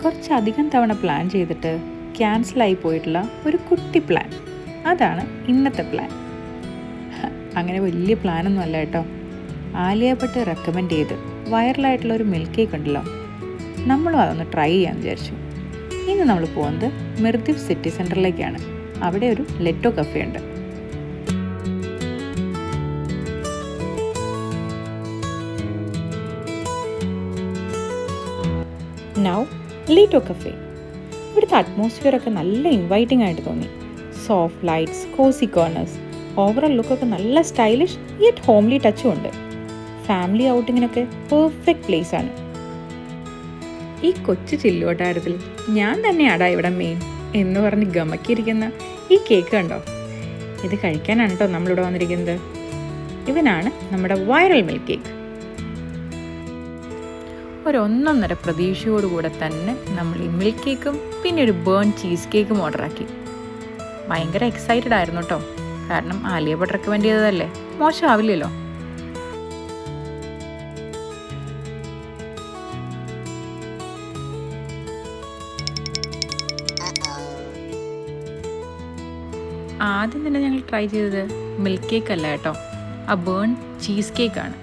കുറച്ചധികം തവണ പ്ലാൻ ചെയ്തിട്ട് ക്യാൻസലായി പോയിട്ടുള്ള ഒരു കുട്ടി പ്ലാൻ, അതാണ് ഇന്നത്തെ പ്ലാൻ. അങ്ങനെ വലിയ പ്ലാനൊന്നും അല്ല കേട്ടോ. ആലിയ ഭട്ട് റെക്കമെൻഡ് ചെയ്ത് വൈറലായിട്ടുള്ള ഒരു മിൽക്ക് കേക്ക് ഉണ്ടല്ലോ, നമ്മളും അതൊന്ന് ട്രൈ ചെയ്യാമെന്ന് വിചാരിച്ചു. ഇന്ന് നമ്മൾ പോകുന്നത് മിർദിഫ് സിറ്റി സെൻറ്ററിലേക്കാണ്. അവിടെ ഒരു ലെറ്റോ കഫേ ഉണ്ട്. Now Litto cafe. ഇവിടുത്തെ അറ്റ്മോസ്ഫിയറൊക്കെ നല്ല ഇൻവൈറ്റിംഗ് ആയിട്ട് തോന്നി. Soft lights, cosy corners, overall ലുക്കൊക്കെ നല്ല സ്റ്റൈലിഷ് യെറ്റ് ഹോംലി ടച്ചും ഉണ്ട്. ഫാമിലി ഔട്ടിങ്ങിനൊക്കെ പെർഫെക്റ്റ് പ്ലേസ് ആണ്. ഈ കൊച്ചു ചില്ലുവട്ടാരത്തിൽ ഞാൻ തന്നെയാടാ ഇവിടെ മെയിൻ എന്ന് പറഞ്ഞ് ഗമക്കിയിരിക്കുന്ന ഈ കേക്ക് കണ്ടോ? ഇത് കഴിക്കാനാണ് കേട്ടോ നമ്മളിവിടെ വന്നിരിക്കുന്നത്. ഇവനാണ് നമ്മുടെ വൈറൽ മിൽക്ക് കേക്ക്. ഒരു 1.5 പ്രതീക്ഷയോടുകൂടെ തന്നെ നമ്മൾ ഈ മിൽക്ക് കേക്കും പിന്നെ ഒരു ബേൺ ചീസ് കേക്കും ഓർഡറാക്കി. ഭയങ്കര എക്സൈറ്റഡ് ആയിരുന്നു കേട്ടോ, കാരണം ആലിയ ഭട്ട് റെക്കമെൻഡ് ചെയ്തതല്ലേ, മോശമാവില്ലല്ലോ. ആദ്യം തന്നെ ഞങ്ങൾ ട്രൈ ചെയ്തത് മിൽക്ക് കേക്ക് അല്ല കേട്ടോ, ആ ബേൺ ചീസ് കേക്കാണ്.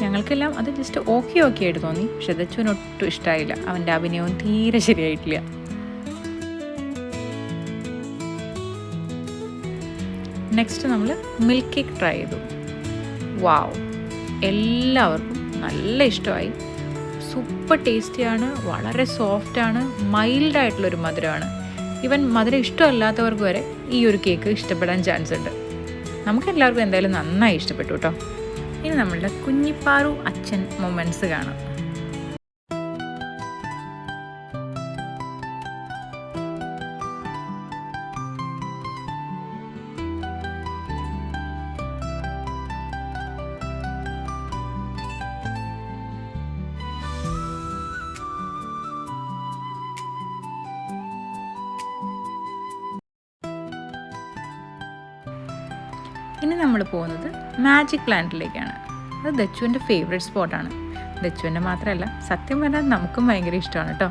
ഞങ്ങൾക്കെല്ലാം അത് ജസ്റ്റ് ഓക്കെ ആയിട്ട് തോന്നി. പക്ഷെ ദച്ചുവിന് ഒട്ടും ഇഷ്ടമായില്ല. അവൻ്റെ അഭിനയവും തീരെ ശരിയായിട്ടില്ല. നെക്സ്റ്റ് നമ്മൾ മിൽക്ക് കേക്ക് ട്രൈ ചെയ്തു. വാവ്, എല്ലാവർക്കും നല്ല ഇഷ്ടമായി. സൂപ്പർ ടേസ്റ്റിയാണ്, വളരെ സോഫ്റ്റാണ്, മൈൽഡായിട്ടുള്ളൊരു മധുരമാണ്. ഈവൻ മധുരം ഇഷ്ടമല്ലാത്തവർക്ക് വരെ ഈ ഒരു കേക്ക് ഇഷ്ടപ്പെടാൻ ചാൻസ് ഉണ്ട്. നമുക്കെല്ലാവർക്കും എന്തായാലും നന്നായി ഇഷ്ടപ്പെട്ടു കേട്ടോ. ഇനി നമ്മളുടെ കുഞ്ഞിപ്പാറു അച്ഛൻ മൊമെൻറ്റ്സ് കാണാം. ഇനി നമ്മൾ പോകുന്നത് മാജിക് പ്ലാന്റിലേക്കാണ്. അത് ദച്ചുവിൻ്റെ ഫേവറേറ്റ് സ്പോട്ടാണ്. ദച്ചുവിൻ്റെ മാത്രമല്ല, സത്യം പറഞ്ഞാൽ നമുക്കും ഭയങ്കര ഇഷ്ടമാണ് കേട്ടോ.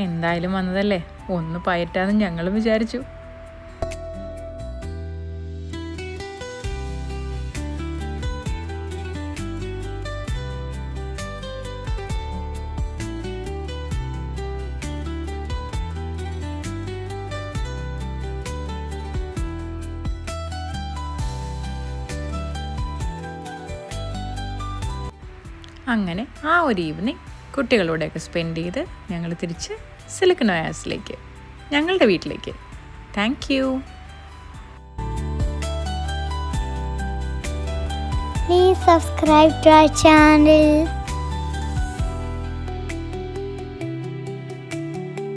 എന്തായാലും വന്നതല്ലേ, ഒന്ന് പയറ്റാന്ന് ഞങ്ങളും വിചാരിച്ചു. അങ്ങനെ ആ ഒരു ഈവനിങ് കുട്ടികളോടെയൊക്കെ സ്പെൻഡ് ചെയ്ത് ഞങ്ങൾ തിരിച്ച് സിലിക്കൺ ഒയാസിലേക്ക്, ഞങ്ങളുടെ വീട്ടിലേക്ക്. Thank you. Please subscribe to our channel.